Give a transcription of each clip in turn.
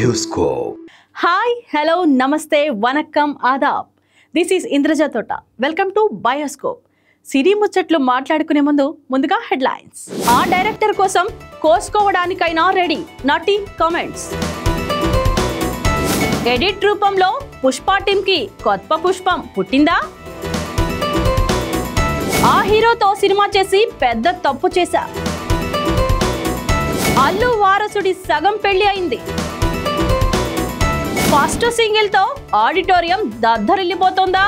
Bioscope. Hi hello నమస్తే vanakkam Aadab. This is Indraja తోట. Welcome to bioscope. సినీ ముచ్చట్లు మాట్లాడుకునే ముందుగా హెడ్లైన్స్. ఆ డైరెక్టర్ కోసం కోసుకోవడానికైనా రెడీ నటి కామెంట్స్. ఎడిట్ రూపంలో పుష్ప టీమ్ కి కొత్త పుష్పం పుట్టిందా? ఆ హీరోతో సినిమా చేసి పెద్ద తప్పు చేశా. అల్లు వారసుడి సగం పెళ్లి అయింది. ఫస్ట్ సింగిల్ తో ఆడిటోరియం దద్దరిల్లిపోతుందా?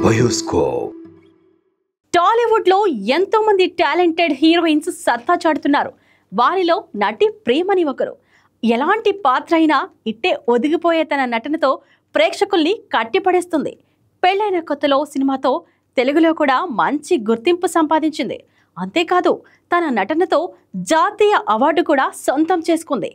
Bioscope. టాలీవుడ్ లో ఎంతో మంది టాలెంటెడ్ హీరోయిన్స్ సత్తా చాటుతున్నారు. వారిలో నటి ప్రేమని ఒకరు. ఎలాంటి పాత్ర అయినా ఇట్టే ఒదిగిపోయే తన నటనతో ప్రేక్షకుల్ని కట్టిపడేస్తుంది. పెళ్లైన కొత్తలో సినిమాతో తెలుగులో కూడా మంచి గుర్తింపు సంపాదించింది. అంతేకాదు తన నటనతో జాతీయ అవార్డు కూడా సొంతం చేసుకుంది.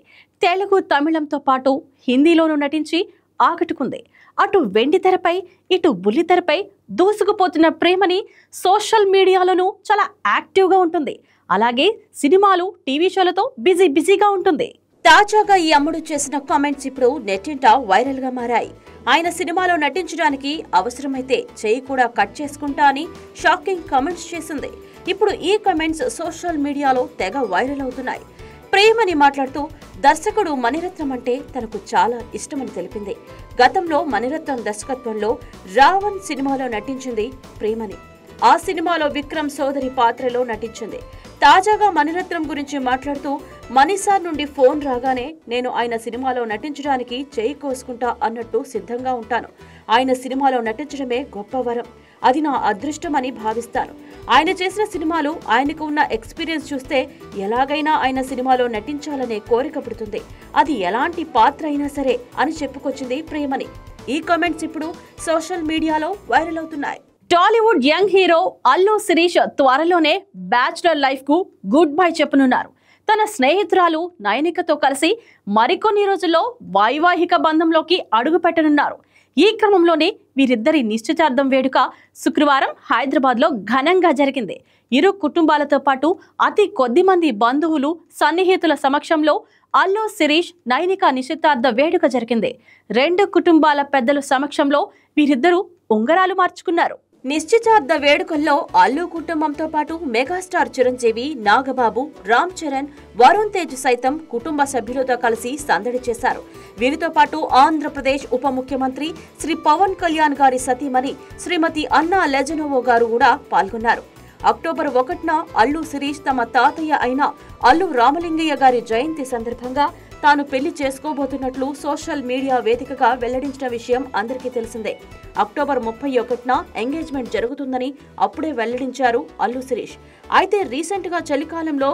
తెలుగు తమిళంతో పాటు హిందీలోనూ నటించి ఆకట్టుకుంది. అటు వెండి తెరపై ఇటు బుల్లితెరపై దూసుకుపోతున్న ప్రేమని సోషల్ మీడియాలోనూ చాలా యాక్టివ్గా ఉంటుంది. అలాగే సినిమాలు టీవీ షోలతో బిజీగా ఉంటుంది. తాజాగా ఈ అమ్ముడు చేసిన కామెంట్స్ ఇప్పుడు నెట్టింట వైరల్ గా మారాయి. ఆయన సినిమాలో నటించడానికి అవసరమైతే చెయ్యి కూడా కట్ చేసుకుంటా అని షాకింగ్ కామెంట్స్ చేసింది. ఇప్పుడు ఈ కామెంట్స్ సోషల్ మీడియాలో తెగ వైరల్ అవుతున్నాయి. ప్రేమని మాట్లాడుతూ దర్శకుడు మణిరత్నం అంటే తనకు చాలా ఇష్టమని తెలిపింది. గతంలో మణిరత్నం దర్శకత్వంలో రావణ్ సినిమాలో నటించింది ప్రేమని. ఆ సినిమాలో విక్రమ్ సోదరి పాత్రలో నటించింది. తాజాగా మణిరత్నం గురించి మాట్లాడుతూ మనీసార్ నుండి ఫోన్ రాగానే నేను ఆయన సినిమాలో నటించడానికి చేయి కోసుకుంటా అన్నట్టు సిద్ధంగా ఉంటాను. ఆయన సినిమాలో నటించడమే గొప్ప వరం. అది నా అదృష్టమని భావిస్తాను. ఆయన చేసిన సినిమాలు ఆయనకు ఉన్న ఎక్స్పీరియన్స్ చూస్తే ఎలాగైనా ఆయన సినిమాలో నటించాలనే కోరిక పుడుతుంది. అది ఎలాంటి పాత్ర అయినా సరే అని చెప్పుకొచ్చింది ప్రేమని. ఈ కామెంట్స్ ఇప్పుడు సోషల్ మీడియాలో వైరల్ అవుతున్నాయి. టాలీవుడ్ యంగ్ హీరో అల్లు శిరీష్ త్వరలోనే బ్యాచులర్ లైఫ్ కు గుడ్ బై చెప్పనున్నారు. తన స్నేహితురాలు నయనికతో కలిసి మరికొన్ని రోజుల్లో వైవాహిక బంధంలోకి అడుగు పెట్టనున్నారు. ఈ క్రమంలోనే వీరిద్దరి నిశ్చితార్థం వేడుక శుక్రవారం హైదరాబాద్ లో ఘనంగా జరిగింది. ఇరు కుటుంబాలతో పాటు అతి కొద్ది మంది బంధువులు సన్నిహితుల సమక్షంలో అల్లు శిరీష్ నయనిక నిశ్చితార్థ వేడుక జరిగింది. రెండు కుటుంబాల పెద్దల సమక్షంలో వీరిద్దరూ ఉంగరాలు మార్చుకున్నారు. నిశ్చితార్థ వేడుకల్లో అల్లు కుటుంబంతో పాటు మెగాస్టార్ చిరంజీవి, నాగబాబు, రామ్ చరణ్, వరుణ్ తేజ్ సైతం కుటుంబ సభ్యులతో కలిసి సందడి చేశారు. వీరితో పాటు ఆంధ్రప్రదేశ్ ఉప ముఖ్యమంత్రి శ్రీ పవన్ కళ్యాణ్ గారి సతీమణి శ్రీమతి అన్నా లెజనోవో గారు కూడా పాల్గొన్నారు. అక్టోబర్ 1న అల్లు శిరీష్ తమ తాతయ్య అయిన అల్లు రామలింగయ్య గారి జయంతి సందర్భంగా తాను పెళ్లి చేసుకోబోతున్నట్లు సోషల్ మీడియా వేదికగా వెల్లడించిన విషయం అందరికీ తెలిసిందే. అక్టోబర్ 31న ఎంగేజ్మెంట్ జరుగుతుందని అప్పుడే వెల్లడించారు అల్లు శిరీష్. అయితే రీసెంట్ గా చలికాలంలో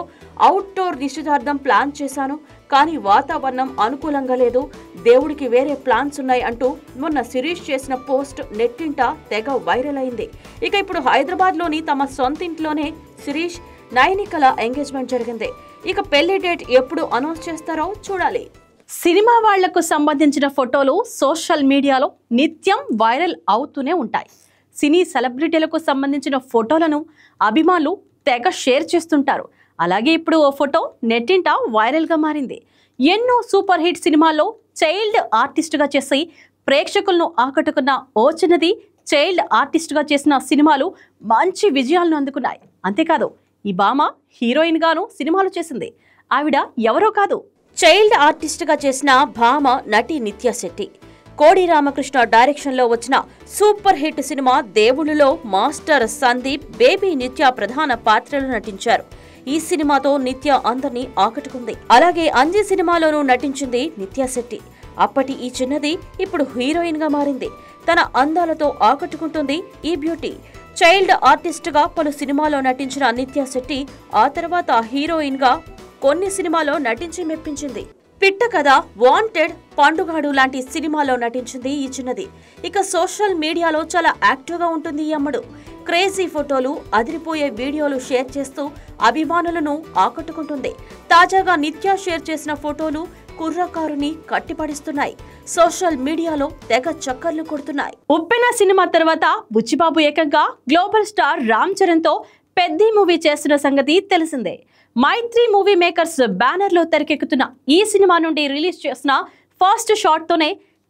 అవుట్డోర్ నిశ్చితార్థం ప్లాన్ చేశాను, కానీ వాతావరణం అనుకూలంగా లేదు, దేవుడికి వేరే ప్లాన్స్ ఉన్నాయి అంటూ మొన్న శిరీష్ చేసిన పోస్ట్ నెట్టింట తెగ వైరల్ అయింది. ఇక ఇప్పుడు హైదరాబాద్ లోని తమ సొంతింట్లోనే శిరీష్ నయనికల ఎంగేజ్మెంట్ జరిగింది. ఇక పెళ్లి డేట్ ఎప్పుడు అనౌన్స్ చేస్తారో చూడాలి. సినిమా వాళ్లకు సంబంధించిన ఫోటోలు సోషల్ మీడియాలో నిత్యం వైరల్ అవుతూనే ఉంటాయి. సినీ సెలబ్రిటీలకు సంబంధించిన ఫోటోలను అభిమానులు తెగ షేర్ చేస్తుంటారు. అలాగే ఇప్పుడు ఓ ఫోటో నెట్టింట వైరల్గా మారింది. ఎన్నో సూపర్ హిట్ సినిమాల్లో చైల్డ్ ఆర్టిస్ట్గా చేసి ప్రేక్షకులను ఆకట్టుకున్న ఓ చిన్నది చైల్డ్ ఆర్టిస్ట్గా చేసిన సినిమాలు మంచి విజయాలను అందుకున్నాయి. అంతేకాదు ఈ భామ హీరోయిన్ గాను సినిమాలు చేసింది. ఆవిడ ఎవరో కాదు, చైల్డ్ ఆర్టిస్ట్ గా చేసిన భామ నటి నిత్య శెట్టి. కోడి రామకృష్ణ డైరెక్షన్ లో వచ్చిన సూపర్ హిట్ సినిమా దేవుళ్ళలో మాస్టర్ సందీప్, బేబీ నిత్య ప్రధాన పాత్రలు నటించారు. ఈ సినిమాతో నిత్య అందరినీ ఆకట్టుకుంది. అలాగే అంజీ సినిమాలోనూ నటించింది నిత్య శెట్టి. అప్పటి ఈ చిన్నది ఇప్పుడు హీరోయిన్ గా మారింది. తన అందాలతో ఆకట్టుకుంటుంది ఈ బ్యూటీ. చైల్డ్ ఆర్టిస్ట్ గా పలు సినిమాలో నటించిన నిత్య శెట్టి ఆ తర్వాత హీరోయిన్ గా కొన్ని సినిమాలో నటించి మెప్పించింది. పిట్ట కథ, వాంటెడ్, పండుగాడు లాంటి సినిమాలో నటించింది ఈ చిన్నది. ఇక సోషల్ మీడియాలో చాలా యాక్టివ్గా ఉంటుంది ఈ అమ్మడు. క్రేజీ ఫోటోలు, అదిరిపోయే వీడియోలు షేర్ చేస్తూ అభిమానులను ఆకట్టుకుంటుంది. తాజాగా నిత్య షేర్ చేసిన ఫోటోలు కుర్రకారుని కట్టిపడిస్తున్నాయి. సోషల్ మీడియాలో తెగ చక్కర్లు కొడుతున్నాయి. ఉప్పెన సినిమా తర్వాత బుచ్చిబాబు ఏకంగా గ్లోబల్ స్టార్ రామ్ చరణ్ తో పెద్ద మూవీ చేస్తున్న సంగతి తెలిసిందే. మైత్రి మూవీ మేకర్స్ బ్యానర్ లో తెరకెక్కుతున్న ఈ సినిమా నుండి రిలీజ్ చేసిన ఫస్ట్ షాట్ తోనే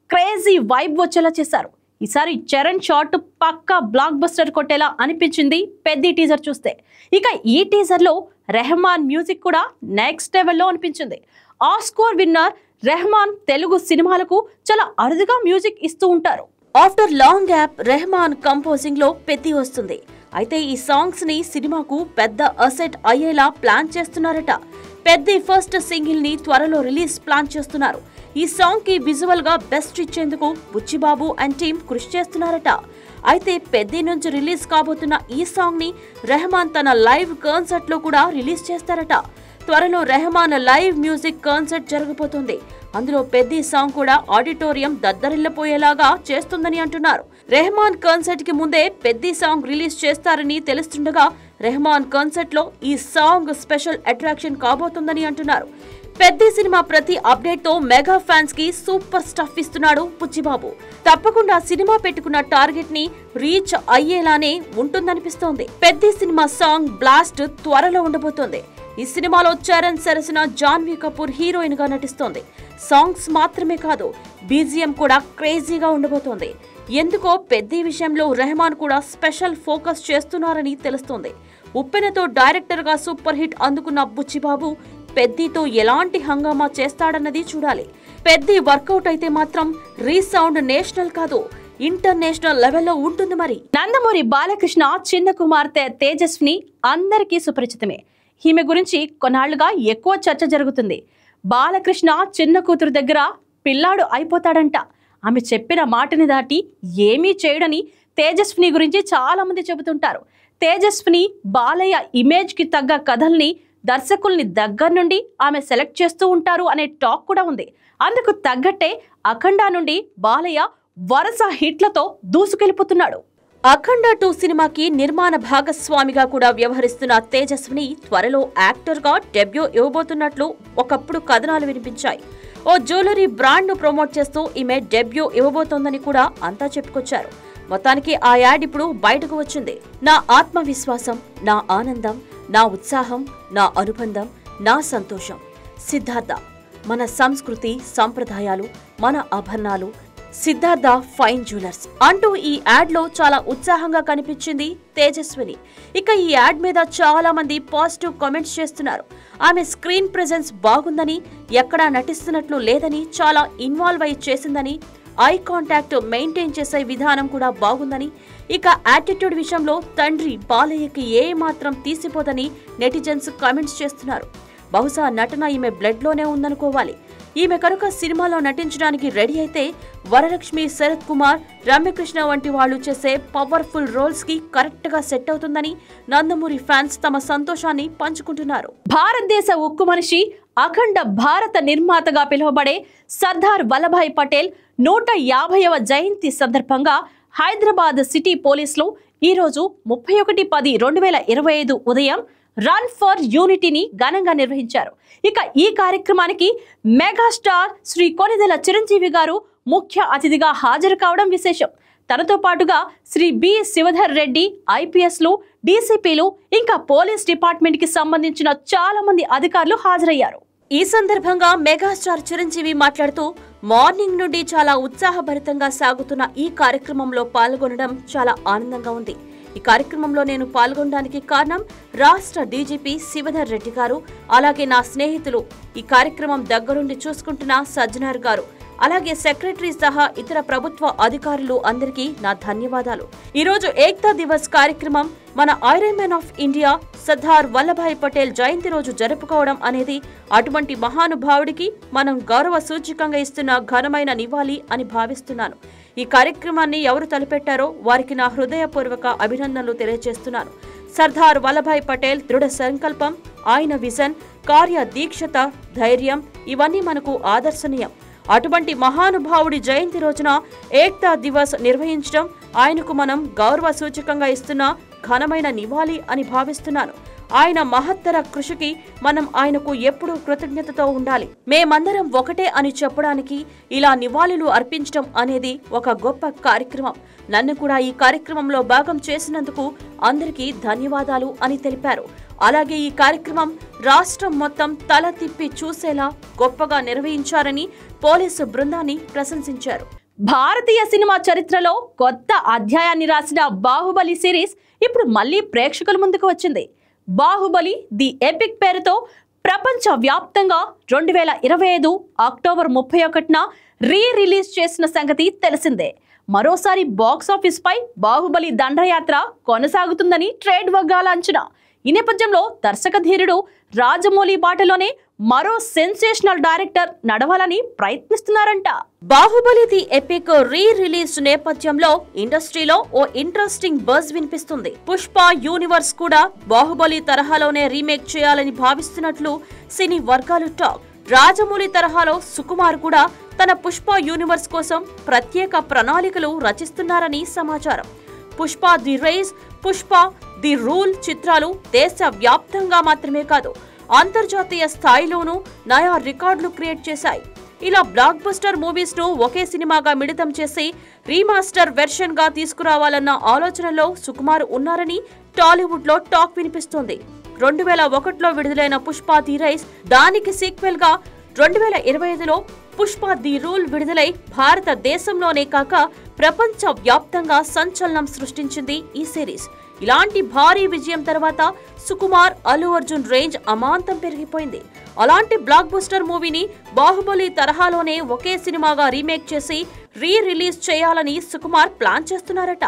క్రేజీ వైబ్ వచ్చేలా చేశారు. ఈసారి చరణ్ షాట్ పక్కా బ్లాక్ బస్టర్ కొట్టేలా అనిపించింది పెద్ద టీజర్ చూస్తే. ఇక ఈ టీజర్ లో రెహమాన్ మ్యూజిక్ కూడా నెక్స్ట్ లెవెల్లో అనిపించింది. ఆస్కార్ విన్నర్ రెహమాన్ తెలుగు సినిమాలకు చాలా అరుదుగా మ్యూజిక్ ఇస్తూ ఉంటారు. After long gap Rahman composing లో పెద్ది వస్తుంది. అయితే ఈ సాంగ్స్ ని సినిమాకు పెద్ద అసెట్ అయ్యేలా ప్లాన్ చేస్తున్నారట. పెద్ద ఫస్ట్ సింగిల్ ని త్వరలో రిలీజ్ ప్లాన్ చేస్తున్నారు. ఈ సాంగ్ కి విజువల్ గా బెస్ట్ ఇచ్చేందుకు బుచ్చిబాబు అండ్ టీమ్ కృషి చేస్తున్నారట. అయితే పెద్ద నుంచి రిలీజ్ కాబోతున్న ఈ సాంగ్ ని రెహమాన్ తన లైవ్ కాన్సర్ట్ లో కూడా రిలీజ్ చేస్తారట. త్వరలో రెహమాన్ లైవ్ మ్యూజిక్ కాన్సర్ట్ జరగబోతుంది. అందులో పెద్ద సాంగ్ కూడా ఆడిటోరియం దద్దరిల్లిపోయేలాగా చేస్తుందని అంటున్నారు. రెహమాన్ కాన్సర్ట్ కి ముందే పెద్ద సాంగ్ రిలీజ్ చేస్తారని తెలుస్తుండగా రెహమాన్ కాన్సర్ట్ లో ఈ సాంగ్ స్పెషల్ అట్రాక్షన్ కాబోతుందని అంటున్నారు. పెద్ద సినిమా ప్రతి అప్డేట్ తో మెగా ఫ్యాన్స్ కి సూపర్ స్టఫ్ ఇస్తున్నాడు బుచ్చిబాబు. తప్పకుండా సినిమా పెట్టుకున్న టార్గెట్ ని రీచ్ అయ్యేలానే ఉంటుందనిపిస్తోంది. పెద్ద సినిమా సాంగ్ బ్లాస్ట్ త్వరలో ఉండబోతోంది. ఈ సినిమాలో చరణ్ సరసన జాన్వీ కపూర్ హీరోయిన్ గా నటిస్తోంది. సాంగ్స్ మాత్రమే కాదు, బీజిఎం కూడా క్రేజీగా ఉండబోతోంది. ఎందుకో పెద్ద విషయంలో రెహమాన్ కూడా స్పెషల్ ఫోకస్ చేస్తున్నారని తెలుస్తోంది. ఉప్పెనతో డైరెక్టర్ గా సూపర్ హిట్ అందుకున్న బుచ్చిబాబు పెద్దితో ఎలాంటి హంగామా చేస్తాడన్నది చూడాలి. పెద్ద వర్కౌట్ అయితే మాత్రం రీసౌండ్ నేషనల్ కాదు, ఇంటర్నేషనల్ లెవెల్లో ఉంటుంది. మరి నందమూరి బాలకృష్ణ చిన్న కుమార్తె తేజస్విని అందరికీ సుపరిచితమే. ఈమె గురించి కొన్నాళ్లుగా ఎక్కువ చర్చ జరుగుతుంది. బాలకృష్ణ చిన్న కూతురు దగ్గర పిల్లాడు అయిపోతాడంట. ఆమె చెప్పిన మాటని దాటి ఏమీ చేయడని తేజస్విని గురించి చాలా మంది చెబుతుంటారు. తేజస్విని బాలయ్య ఇమేజ్ కి తగ్గ కథల్ని దర్శకుల్ని దగ్గర నుండి ఆమె సెలెక్ట్ చేస్తూ ఉంటారు అనే టాక్ కూడా ఉంది. అందుకు తగ్గట్టే అఖండ నుండి బాలయ్య వరుస హిట్లతో దూసుకెళ్లిపోతున్నాడు. అఖండ 2 సినిమాకి నిర్మాణ భాగస్వామిగా కూడా వ్యవహరిస్తున్న తేజస్విని త్వరలో యాక్టర్ గా డెబ్యూ ఇవ్వబోతున్నట్లు ఒకప్పుడు కథనాలు వినిపించాయి. ఓ జ్యువెలరీ బ్రాండ్ ను ప్రమోట్ చేస్తూ ఈమె డెబ్యూ ఇవ్వబోతోందని కూడా అంతా చెప్పుకొచ్చారు. మొత్తానికి ఆ యాడ్ ఇప్పుడు బయటకు వచ్చింది. నా ఆత్మవిశ్వాసం, నా ఆనందం, నా ఉత్సాహం, నా అనుబంధం, నా సంతోషం, సిద్ధార్థ, మన సంస్కృతి సంప్రదాయాలు, మన ఆభరణాలు, సిద్ధార్థ ఫైన్ జ్యువెలర్స్ అంటూ ఈ యాడ్ లో చాలా ఉత్సాహంగా కనిపించింది తేజస్విని. ఇక ఈ యాడ్ మీద చాలా మంది పాజిటివ్ కామెంట్స్ చేస్తున్నారు. ఆమె స్క్రీన్ ప్రెజెన్స్ బాగుందని, ఎక్కడా నటిస్తున్నట్లు లేదని, చాలా ఇన్వాల్వ్ అయి చేసిందని, ఐ కాంటాక్ట్ మెయింటైన్ చేసే విధానం కూడా బాగుందని, ఇక యాటిట్యూడ్ విషయంలో తండ్రి బాలయ్యకి ఏ మాత్రం తీసిపోదని నెటిజన్స్ కామెంట్స్ చేస్తున్నారు. బహుశా నటన ఈమె బ్లడ్ లోనే ఉందనుకోవాలి. ఈమె కనుక సినిమాలో నటించడానికి రెడీ అయితే వరలక్ష్మి, శరత్ కుమార్, రమ్యకృష్ణ వంటి వాళ్ళు చేసే పవర్ఫుల్ రోల్స్ కి కరెక్ట్ గా సెట్ అవుతుందని నందమూరి ఫ్యాన్స్ తమ సంతోషాన్ని పంచుకుంటున్నారు. భారతదేశ ఉక్కు మనిషి, అఖండ భారత నిర్మాతగా పిలువబడే సర్దార్ వల్లభాయ్ పటేల్ 150వ జయంతి సందర్భంగా హైదరాబాద్ సిటీ పోలీసులు ఈరోజు 31/10/2025 ఉదయం రన్ ఫర్ యూనిటీని ఘనంగా నిర్వహించారు. ఇక ఈ కార్యక్రమానికి మెగాస్టార్ శ్రీ కొనిదెల చిరంజీవి గారు ముఖ్య అతిథిగా హాజరు కావడం విశేషం. తనతో పాటుగా శ్రీ బి శివధర్ రెడ్డి ఐపీఎస్లు, డీసీపీలు, ఇంకా పోలీస్ డిపార్ట్మెంట్ కి సంబంధించిన చాలా మంది అధికారులు హాజరయ్యారు. ఈ సందర్భంగా మెగాస్టార్ చిరంజీవి మాట్లాడుతూ, మార్నింగ్ నుండి చాలా ఉత్సాహభరితంగా సాగుతున్న ఈ కార్యక్రమంలో పాల్గొనడం చాలా ఆనందంగా ఉంది. ఈ కార్యక్రమంలో నేను పాల్గొనడానికి కారణం రాష్ట్ర డీజీపీ శివధర్ రెడ్డి గారు, అలాగే నా స్నేహితులు, ఈ కార్యక్రమం దగ్గరుండి చూసుకుంటున్న సజ్జనార్ గారు, అలాగే సెక్రటరీ సహా ఇతర ప్రభుత్వ అధికారులు అందరికీ నా ధన్యవాదాలు. ఈరోజు ఏక్తా దివస్ కార్యక్రమం మన iron man of India Sardar Vallabhbhai Patel జయంతి రోజు జరుపుకోవడం అనేది అటువంటి మహానుభావుడికి మనం గౌరవ సూచకంగా ఇస్తున్న ఘనమైన నివాళి అని భావిస్తున్నాను. ఈ కార్యక్రమాన్ని ఎవరు తలపెట్టారో వారికి నా హృదయపూర్వక అభినందనలు తెలియజేస్తున్నాను. సర్దార్ వల్లభాయ్ పటేల్ దృఢ సంకల్పం, ఆయన విజన్, కార్య దీక్షత, ధైర్యం ఇవన్నీ మనకు ఆదర్శనీయం. అటువంటి మహానుభావుడి జయంతి రోజున ఏక్తా దివస్ నిర్వహించడం ఆయనకు మనం గౌరవ సూచకంగా ఇస్తున్న ఘనమైన నివాళి అని భావిస్తున్నాను. ఆయన మహత్తర కృషికి మనం ఆయనకు ఎప్పుడూ కృతజ్ఞతతో ఉండాలి. మేమందరం ఒకటే అని చెప్పడానికి ఇలా నివాళులు అర్పించడం అనేది ఒక గొప్ప కార్యక్రమం. నన్ను కూడా ఈ కార్యక్రమంలో భాగం చేసినందుకు అందరికీ ధన్యవాదాలు అని తెలిపారు. అలాగే ఈ కార్యక్రమం రాష్ట్రం మొత్తం తల తిప్పి చూసేలా గొప్పగా నిర్వహించారని పోలీసు బృందాన్ని ప్రశంసించారు. భారతీయ సినిమా చరిత్రలో కొత్త అధ్యాయాన్ని రాసిన బాహుబలి సిరీస్ ఇప్పుడు మళ్లీ ప్రేక్షకుల ముందుకు వచ్చింది. బాహుబలి ది ఎపిక్ పేరుతో ప్రపంచ వ్యాప్తంగా 2025 అక్టోబర్ 31న రిలీజ్ చేసిన సంగతి తెలిసిందే. మరోసారి బాక్సాఫీస్ పై బాహుబలి దండయాత్ర కొనసాగుతుందని ట్రేడ్ వర్గాల అంచనా. ఈ నేపథ్యంలో దర్శక ధీరుడు రాజమౌళి బాటలోనే మరో సెన్సేషనల్ డైరెక్టర్ నడవాలని ప్రయత్నిస్తున్నారంట. బాహుబలి ది ఎపిక్ రిలీజ్ నేపథ్యంలో ఇండస్ట్రీలో ఓ ఇంట్రెస్టింగ్ బజ్ వినిపిస్తుంది. పుష్ప యూనివర్స్ కూడా బాహుబలి తరహాలోనే రీమేక్ చేయాలని భావిస్తున్నట్లు సినీ వర్గాలు టాక్. రాజమౌళి తరహాలో సుకుమార్ కూడా తన పుష్ప యూనివర్స్ కోసం ప్రత్యేక ప్రణాళికలు రచిస్తున్నారని సమాచారం. Pushpa the rise, Pushpa the rule చిత్రాలు దేశ వ్యాప్తంగా మాత్రమే కాదు అంతర్జాతీయ స్థాయిలోనూ నయా రికార్డులు క్రియేట్ చేశాయి. ఇలా బ్లాక్ బస్టర్ మూవీస్ ను ఒకే సినిమాగా మిళితం చేసి రీమాస్టర్ వెర్షన్ గా తీసుకురావాలన్న ఆలోచనలో సుకుమార్ ఉన్నారని టాలీవుడ్ లో టాక్ వినిపిస్తోంది. 2001లో విడుదలైన పుష్ప ది రైజ్ దానికి సీక్వెల్ గా 2025లో పుష్ప ది రూల్ విడుదలై భారతదేశంలోనే కాక ప్రపంచ వ్యాప్తంగా సంచలనం సృష్టించింది ఈ సిరీస్. ఇలాంటి భారీ విజయం తర్వాత సుకుమార్, అల్లు అర్జున్ రేంజ్ అమాంతం పెరిగిపోయింది. అలాంటి బ్లాక్ బస్టర్ మూవీని బాహుబలి తరహాలోనే ఒకే సినిమాగా రీమేక్ చేసి రిలీజ్ చేయాలని సుకుమార్ ప్లాన్ చేస్తున్నారట.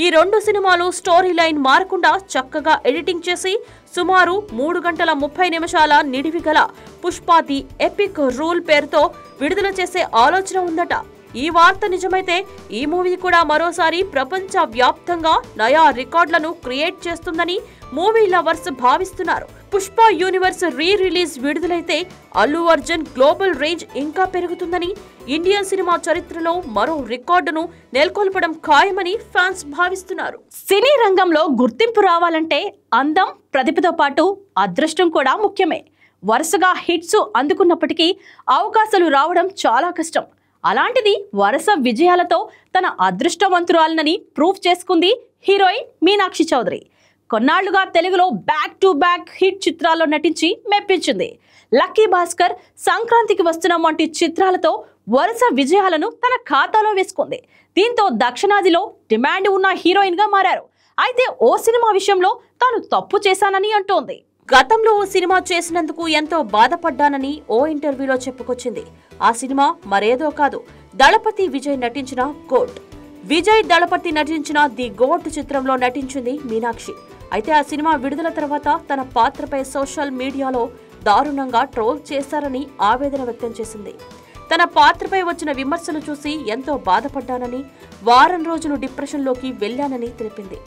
ఈ 2 సినిమాలు స్టోరీ లైన్ మారకుండా చక్కగా ఎడిటింగ్ చేసి సుమారు 3 గంటల 30 నిమిషాల నిడివి గల పుష్ప ది ఎపిక్ రూల్ పేరుతో విడుదల చేసే ఆలోచన ఉందట. ఈ వార్త నిజమైతే ఈ మూవీ కూడా మరోసారి ప్రపంచ వ్యాప్తంగా నయా రికార్డులను క్రియేట్ చేస్తుందని మూవీ లవర్స్ భావిస్తున్నారు. పుష్ప యూనివర్స్ రిలీజ్ విడుదలైతే అల్లు అర్జున్ గ్లోబల్ రేంజ్ ఇంకా పెరుగుతుందని, ఇండియన్ సినిమా చరిత్రలో మరో రికార్డును నెలకొల్పడం ఖాయమని ఫ్యాన్స్ భావిస్తున్నారు. సినీ రంగంలో గుర్తింపు రావాలంటే అందం, ప్రతిభతో పాటు అదృష్టం కూడా ముఖ్యమే. వరుసగా హిట్స్ అందుకున్నప్పటికీ అవకాశాలు రావడం చాలా కష్టం. అలాంటిది వరుస విజయాలతో తన అదృష్టవంతురాలనని ప్రూఫ్ చేసుకుంది హీరోయిన్ మీనాక్షి చౌదరి. కొన్నాళ్లుగా తెలుగులో బ్యాక్ టు బ్యాక్ హిట్ చిత్రాల్లో నటించి మెప్పించింది. లక్కీ భాస్కర్, సంక్రాంతికి వస్తున్నాం వంటి చిత్రాలతో వరుస విజయాలను తన ఖాతాలో వేసుకుంది. దీంతో దక్షిణాదిలో డిమాండ్ ఉన్న హీరోయిన్ గా మారారు. అయితే ఓ సినిమా విషయంలో తాను తప్పు చేశానని అంటోంది. గతంలో ఓ సినిమా చేసినందుకు ఎంతో బాధపడ్డానని ఓ ఇంటర్వ్యూలో చెప్పుకొచ్చింది. ఆ సినిమా మరేదో కాదు, దళపతి విజయ్ నటించిన గోట్. విజయ్, దళపతి నటించిన ది గోట్ చిత్రంలో నటించింది మీనాక్షి. అయితే ఆ సినిమా విడుదల తర్వాత తన పాత్రపై సోషల్ మీడియాలో దారుణంగా ట్రోల్ చేశారని ఆవేదన వ్యక్తం చేసింది. తన పాత్రపై వచ్చిన విమర్శలు చూసి ఎంతో బాధపడ్డానని, వారం రోజులు డిప్రెషన్లోకి వెళ్లానని తెలిపింది.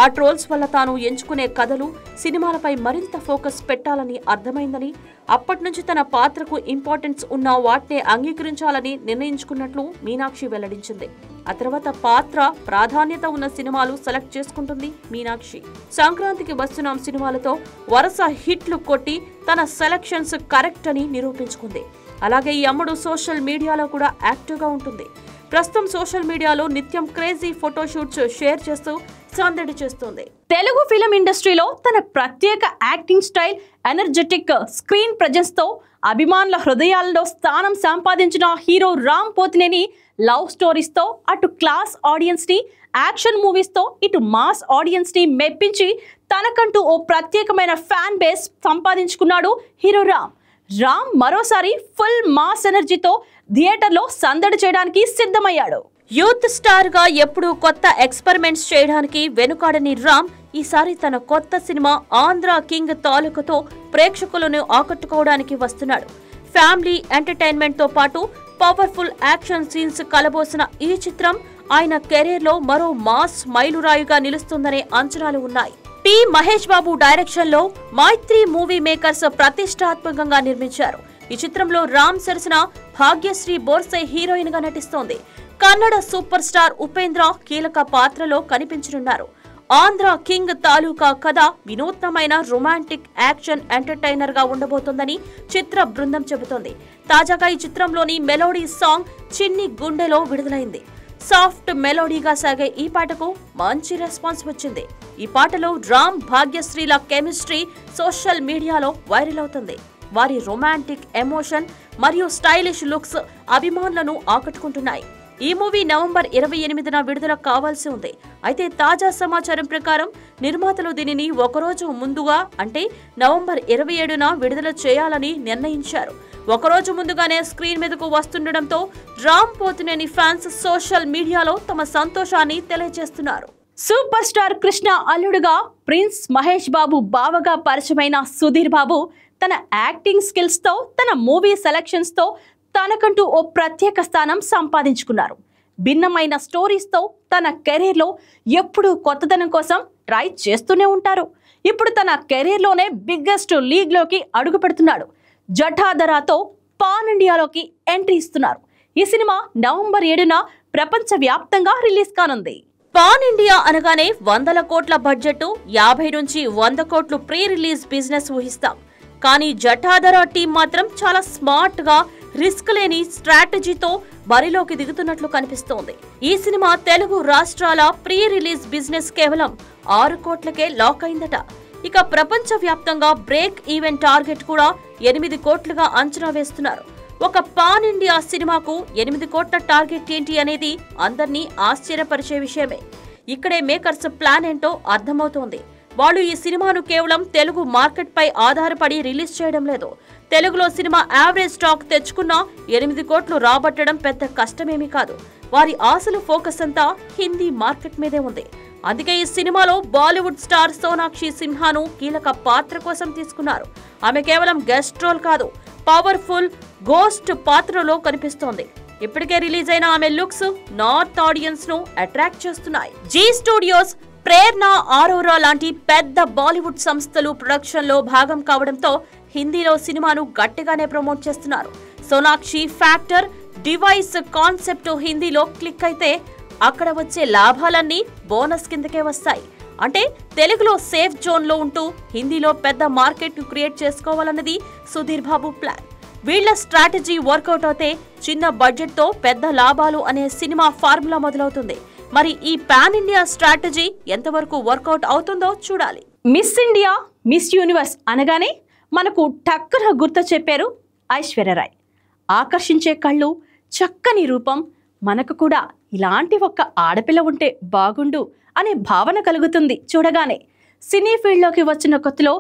ఆ ట్రోల్స్ వల్ల తాను ఎంచుకునే కథలు, సినిమాలపై మరింత ఫోకస్ పెట్టాలని అర్థమైందని, అప్పటి నుంచి తన పాత్రకు ఇంపార్టెన్స్ ఉన్న వాటినే అంగీకరించాలని నిర్ణయించుకున్నట్లు మీనాక్షి వెల్లడించింది. ఆ తర్వాత పాత్ర ప్రాధాన్యత ఉన్న సినిమాలు సెలెక్ట్ చేసుకుంటుంది మీనాక్షి. సంక్రాంతికి వస్తున్నాం సినిమాలతో వరుస హిట్లు కొట్టి తన సెలెక్షన్స్ కరెక్ట్ అని నిరూపించుకుంది. అలాగే ఈ అమ్మడు సోషల్ మీడియాలో కూడా యాక్టివ్గా ఉంటుంది. ప్రస్తుతం సోషల్ మీడియాలో నిత్యం క్రేజీ ఫోటోషూట్స్ షేర్ చేస్తూ సందడి చేస్తుంది. తెలుగు ఫిలిం ఇండస్ట్రీలో తన ప్రత్యేక acting style, energetic screen presence తో అభిమానుల హృదయాల్లో స్థానం సంపాదించిన hero Ram Pothineni love stories తో అటు క్లాస్ ఆడియన్స్ ని, యాక్షన్ మూవీస్ తో ఇటు మాస్ ఆడియన్స్ ని మెప్పించి తనకంటూ ఓ ప్రత్యేకమైన ఫ్యాన్ బేస్ సంపాదించుకున్నాడు హీరో రామ్. రామ్ మరోసారి ఫుల్ మాస్ ఎనర్జీతో థియేటర్లో సందడి చేయడానికి సిద్ధమయ్యాడు. యూత్ స్టార్ గా ఎప్పుడూ కొత్త ఎక్స్పెరిమెంట్స్ చేయడానికి వెనుకాడని రామ్ ఈసారి తన కొత్త సినిమా ఆంధ్ర కింగ్ తాలూకుతో ప్రేక్షకులను ఆకట్టుకోవడానికి వస్తున్నాడు. ఫ్యామిలీ ఎంటర్టైన్మెంట్ తో పాటు పవర్ఫుల్ యాక్షన్ సీన్స్ కలబోసిన ఈ చిత్రం ఆయన కెరీర్ లో మరో మాస్ మైలురాయిగా నిలుస్తుందనే అంచనాలు ఉన్నాయి. పి మహేష్ బాబు డైరెక్షన్ లో మైత్రి మూవీ మేకర్స్ ప్రతిష్టాత్మకంగా నిర్మించారు. ఈ చిత్రంలో రామ్ సరసన భాగ్యశ్రీ బోర్సే హీరోయిన్ గా నటిస్తోంది. కన్నడ సూపర్ స్టార్ ఉపేంద్ర కీలక పాత్రలో కనిపించనున్నారు. ఆంధ్ర కింగ్ తాలూకా కథ వినూత్నమైన రొమాంటిక్ యాక్షన్ ఎంటర్టైనర్ గా ఉండబోతోందని చిత్ర బృందం చెబుతోంది. తాజాగా ఈ చిత్రంలోని మెలోడీ సాంగ్ చిన్ని గుండెలో విడుదలైంది. సాఫ్ట్ మెలోడీగా సాగే ఈ పాటకు మంచి రెస్పాన్స్ వచ్చింది. ఈ పాటలో రామ్ భాగ్యశ్రీల కెమిస్ట్రీ సోషల్ మీడియాలో వైరల్ అవుతుంది. వారి రొమాంటిక్ ఎమోషన్ మరియు స్టైలిష్ లుక్స్ అభిమానులను ఆకట్టుకుంటున్నాయి. ఈ మూవీ నవంబర్ 28న విడుదల కావాల్సి ఉంది. అయితే తాజా సమాచారం ప్రకారం నిర్మాతలు దీనిని ఒకరోజు ముందుగా అంటే నవంబర్ 27న విడుదల చేయాలని నిర్ణయించారు. ఒకరోజు ముందుగానే స్క్రీన్ మీదకు వస్తుండటంతో రామ్ పోతినేని ఫ్యాన్స్ సోషల్ మీడియాలో తమ సంతోషాన్ని తెలియజేస్తున్నారు. సూపర్ స్టార్ కృష్ణ అల్లుడుగా ప్రిన్స్ మహేష్ బాబు బావగా పరిచయమైన సుధీర్ బాబు తన యాక్టింగ్ స్కిల్స్ తో తన మూవీ సెలెక్షన్స్ తో తనకంటూ ఓ ప్రత్యేక స్థానం సంపాదించుకున్నారు. భిన్నమైన స్టోరీస్ తో తన కెరీర్ లో ఎప్పుడూ కొత్తదనం కోసం ట్రై చేస్తూనే ఉంటారు. ఇప్పుడు తన కెరీర్ లోనే బిగ్గెస్ట్ లీగ్ లోకి అడుగు పెడుతున్నాడు. జఠాధరాతో పాన్ ఇండియాలోకి ఎంట్రీ ఇస్తున్నారు. ఈ సినిమా నవంబర్ 7న ప్రపంచ వ్యాప్తంగా రిలీజ్ కానుంది. పాన్ ఇండియా అనగానే 100 కోట్ల బడ్జెట్, 50 నుంచి 100 కోట్లు ప్రీ రిలీజ్ బిజినెస్ ఊహిస్తాం. కానీ జఠాధర టీం మాత్రం చాలా స్మార్ట్ గా రిస్క్ లేని స్ట్రాటజీతో బరిలోకి దిగుతున్నట్లు కనిపిస్తోంది. ఈ సినిమా తెలుగు రాష్ట్రాల ప్రీ రిలీజ్ బిజినెస్ కేవలం 6 కోట్లకే లాక్ అయిందట. ఇక ప్రపంచ వ్యాప్తంగా బ్రేక్ ఈవెన్ టార్గెట్ కూడా 8 కోట్లుగా అంచనా వేస్తున్నారు. ఒక పాన్ ఇండియా సినిమాకు 8 కోట్ల టార్గెట్ ఏంటి అనేది అందరినీ ఆశ్చర్యపరిచే విషయమే. ఇక్కడే మేకర్స్ ప్లాన్ ఏంటో అర్థమవుతోంది. వాళ్ళు ఈ సినిమాను కేవలం తెలుగు మార్కెట్ పై ఆధారపడి రిలీజ్ చేయడం లేదు. తెలుగులో సినిమా యావరేజ్ స్టాక్ తెచ్చుకున్నా 8 కోట్లు రాబట్టడం పెద్ద కష్టమేమీ కాదు. వారి ఆశలు ఫోకస్ అంతా హిందీ మార్కెట్ మీదే ఉంది. అందుకే ఈ సినిమాలో బాలీవుడ్ స్టార్ సోనాక్షి సిన్హాను కీలక పాత్ర కోసం తీసుకున్నారు. ఆమె కేవలం గెస్ట్ రోల్ కాదు, పవర్ఫుల్ గోస్ట్ పాత్రలో కనిపిస్తోంది. ఇప్పటికే రిలీజ్ అయిన ఆమె లుక్స్ నార్త్ ఆడియన్స్ ను అట్రాక్ట్ చేస్తున్నాయి. జీ స్టూడియోస్, ప్రేరణ, ఆరోరా లాంటి పెద్ద బాలీవుడ్ సంస్థలు ప్రొడక్షన్ లో భాగం కావడంతో హిందీలో సినిమాను గట్టిగానే ప్రమోట్ చేస్తున్నారు. సోనాక్షి ఫ్యాక్టర్ డివైస్ కాన్సెప్ట్ హిందీలో క్లిక్ అయితే అక్కడ వచ్చే లాభాలన్నీ బోనస్ కిందకే వస్తాయి. అంటే తెలుగులో సేఫ్ జోన్ లో ఉంటూ హిందీలో పెద్ద market create చేసుకోవాలన్నది Sudheer Babu plan. వీళ్ల స్ట్రాటజీ వర్కౌట్ అవుతే చిన్న బడ్జెట్ తో పెద్ద లాభాలు అనే సినిమా ఫార్ములా మొదలవుతుంది. మరి ఈ పాన్ ఇండియా స్ట్రాటజీ ఎంతవరకు వర్కౌట్ అవుతుందో చూడాలి. మిస్ ఇండియా, మిస్ యూనివర్స్ అనగానే మనకు టక్కున గుర్తు చెప్పారు ఐశ్వర్యరాయ్. ఆకర్షించే కళ్ళు, చక్కని రూపం, మనకు కూడా ఇలాంటి ఒక్క ఆడపిల్ల ఉంటే బాగుండు అనే భావన కలుగుతుంది చూడగానే. సినీ ఫీల్డ్లోకి వచ్చిన కొత్తలో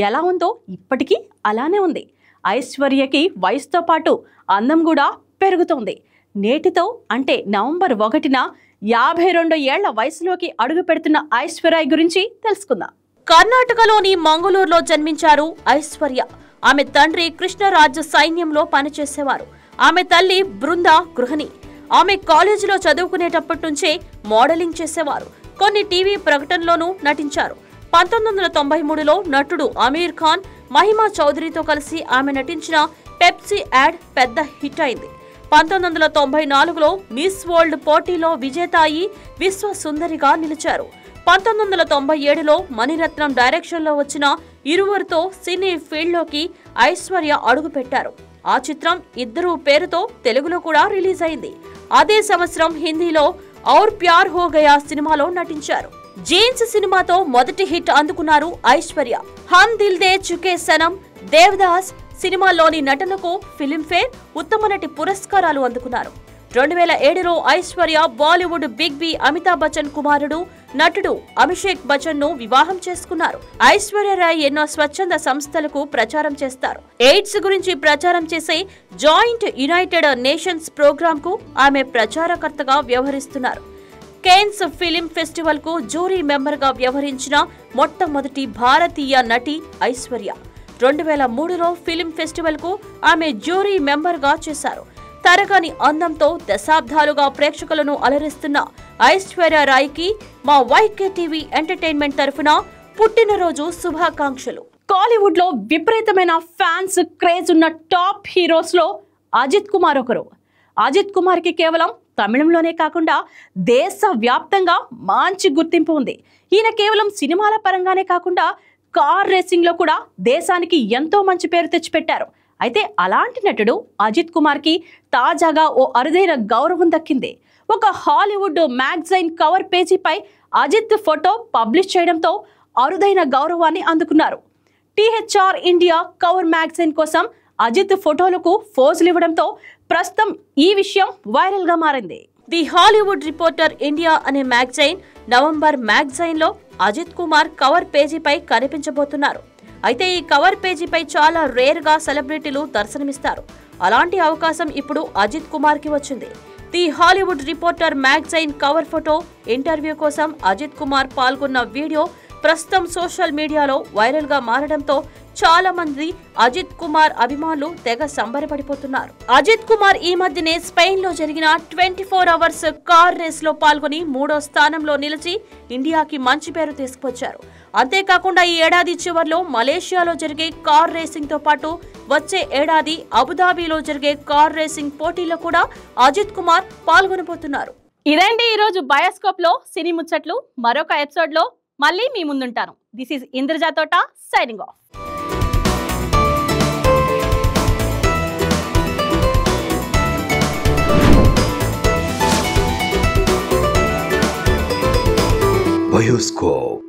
ఎలా ఉందో ఇప్పటికీ అలానే ఉంది. ఐశ్వర్యకి వయసుతో పాటు అందం కూడా పెరుగుతోంది. నేటితో అంటే నవంబర్ 1న 52 ఏళ్ల వయసులోకి అడుగు పెడుతున్న ఐశ్వర్య గురించి తెలుసుకుందాం. కర్ణాటకలోని మంగళూరులో జన్మించారు ఐశ్వర్య. ఆమె తండ్రి కృష్ణరాజ్ సైన్యంలో పనిచేసేవారు. ఆమె తల్లి బృంద గృహిణి. ఆమె కాలేజీలో చదువుకునేటప్పటి నుంచే మోడలింగ్ చేసేవారు. కొన్ని టీవీ ప్రకటనలోనూ నటించారు. 1993లో నటుడు అమీర్ ఖాన్, మహిమా చౌదరితో కలిసి ఆమె నటించిన పెప్సీ యాడ్ పెద్ద హిట్ అయింది. 1994లో మిస్ వరల్డ్ పోటీలో విజేత అయి విశ్వ సుందరిగా నిలిచారు. 1997లో మణిరత్నం డైరెక్షన్లో వచ్చిన ఇరువురితో సినీ ఫీల్డ్లోకి ఐశ్వర్య అడుగుపెట్టారు. ఆ చిత్రం ఇద్దరు పేరుతో తెలుగులో కూడా రిలీజ్ అయింది. అదే సంవత్సరం హిందీలో ఔర్ ప్యార్ హో గయా సినిమాలో నటించారు. జీన్స్ సినిమాతో మొదటి హిట్ అందుకున్నారు ఐశ్వర్య. హమ్ దిల్ దే చుకే సనం, దేవదాస్ సినిమాలోని నటనకు ఫిల్మ్ఫేర్ ఉత్తమ నటి పురస్కారాలు అందుకున్నారు. 2007లో ఐశ్వర్య బాలీవుడ్ బిగ్ బి అమితాబ్ బచ్చన్ కుమారుడు నటుడు అభిషేక్ బచ్చన్ ను వివాహం చేసుకున్నారు. ఐశ్వర్యరాయ్ ఎన్నో స్వచ్ఛంద సంస్థలకు ప్రచారం చేస్తారు. ఎయిడ్స్ గురించి ప్రచారం చేసే జాయింట్ యునైటెడ్ నేషన్స్ ప్రోగ్రామ్ కు ఆమె ప్రచారకర్తగా వ్యవహరిస్తున్నారు. కేన్స్ ఫిలిం ఫెస్టివల్ కు జ్యూరీ మెంబర్ గా వ్యవహరించిన మొట్టమొదటి భారతీయ నటి ఐశ్వర్య. 2003లో ఫిలిం ఫెస్టివల్ కు ఆమె జ్యూరీ మెంబర్ గా చేశారు. తరగని అందంతో దశాబ్దాలుగా ప్రేక్షకులను అలరిస్తున్న ఐశ్వర్య రాయ్ కి మా వైకే టీవీ ఎంటర్టైన్మెంట్ తరఫున పుట్టినరోజు శుభాకాంక్షలు. కాలీవుడ్ లో విపరీతమైన ఫ్యాన్స్ క్రేజ్ ఉన్న టాప్ హీరోస్ లో అజిత్ కుమార్ ఒకరు. అజిత్ కుమార్ కి కేవలం తమిళంలోనే కాకుండా దేశవ్యాప్తంగా మంచి గుర్తింపు ఉంది. ఈయన కేవలం సినిమాల పరంగానే కాకుండా కార్ రేసింగ్లో కూడా దేశానికి ఎంతో మంచి పేరు తెచ్చిపెట్టారు. అయితే అలాంటి నటుడు అజిత్ కుమార్కి తాజాగా ఓ అరుదైన గౌరవం దక్కింది. ఒక హాలీవుడ్ మ్యాగజైన్ కవర్ పేజీపై అజిత్ ఫోటో పబ్లిష్ చేయడంతో అరుదైన గౌరవాన్ని అందుకున్నారు. టీహెచ్ఆర్ ఇండియా కవర్ మ్యాగజైన్ కోసం అజిత్ ఫోటోలకు ఫోజులు ఇవ్వడంతో ప్రస్తుతం ఈ విషయం వైరల్గా మారింది. ది హాలీవుడ్ రిపోర్టర్ ఇండియా అనే మ్యాగజైన్ నవంబర్ మ్యాగజైన్లో అజిత్ కుమార్ కవర్ పేజీపై కనిపించబోతున్నారు. అయితే ఈ కవర్ పేజీపై చాలా రేర్గా సెలబ్రిటీలు దర్శనమిస్తారు. అలాంటి అవకాశం ఇప్పుడు అజిత్ కుమార్కి వచ్చింది. The Hollywood reporter magazine cover photo interview కోసం అజిత్ కుమార్ పాల్గొన్న వీడియో ప్రస్తుతం సోషల్ మీడియాలో వైరల్గా మారడంతో చాలా మంది అజిత్ కుమార్ అభిమానులు తెగ సంబరపడిపోతున్నారు. అజిత్ కుమార్ ఈ మధ్యనే స్పెయిన్ లో జరిగిన 24 అవర్స్ కార్ రేస్ లో పాల్గొని 3వ స్థానంలో నిలిచి ఇండియాకి మంచి పేరు తీసుకొచ్చారు. అంతేకాకుండా ఈ ఏడాది చివర్లో మలేషియాలో జరిగే కార్ రేసింగ్ తో పాటు వచ్చే ఏడాది అబుదాబిలో జరిగే కార్ రేసింగ్ పోటీలో కూడా అజిత్ కుమార్ పాల్గొనబోతున్నారు. ఇదండి ఈరోజు బయోస్కోప్ లో సినీ ముచ్చట్లు. మరొక ఎపిసోడ్ లో మళ్ళీ మీ ముందుంటాను. దిస్ ఈజ్ ఇంద్రజా తోట సైనింగ్ ఆఫ్. Bioscope.